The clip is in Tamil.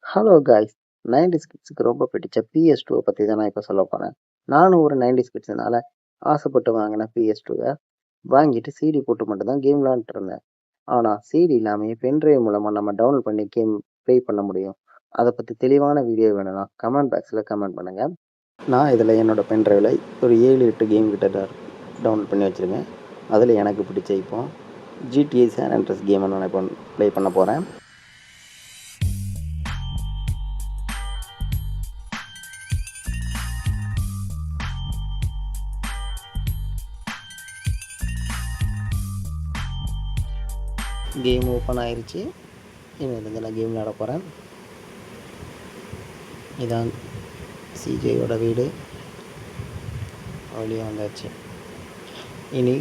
Hello guys. 90s கிட்ஸுக்கு ரொம்ப பிடிச்ச PS2 பற்றி தான் நான் இப்போ சொல்ல போகிறேன். நானும் ஒரு 90s கிட்ஸ்னால ஆசைப்பட்டு வாங்கின PS2 வாங்கிட்டு சிடி போட்டு மட்டும் தான் கேம் விளாண்டுட்டு இருந்தேன். ஆனால் சிடி இல்லாமல் பென்ட்ரைவ் மூலமாக நம்ம டவுன்லோட் பண்ணி கேம் ப்ளே பண்ண முடியும். அதை பற்றி தெளிவான வீடியோ வேணும்னா கமெண்ட் பாக்ஸில் கமெண்ட் பண்ணுங்கள். நான் இதில் என்னோடய பென்ட்ரைவில் ஒரு 7-8 கேம் கிட்ட டவுன்லோட் பண்ணி வச்சுருக்கேன். அதில் எனக்கு பிடிச்ச இப்போ GTA San Andreas கேமை நான் இப்போ ப்ளே பண்ண போகிறேன். கேம் ஓப்பன் ஆயிடுச்சு. இன்னும் நான் கேம் விளையாட போகிறேன். இதான் சிஜேயோட வீடு. வழியாக வந்தாச்சு. இனி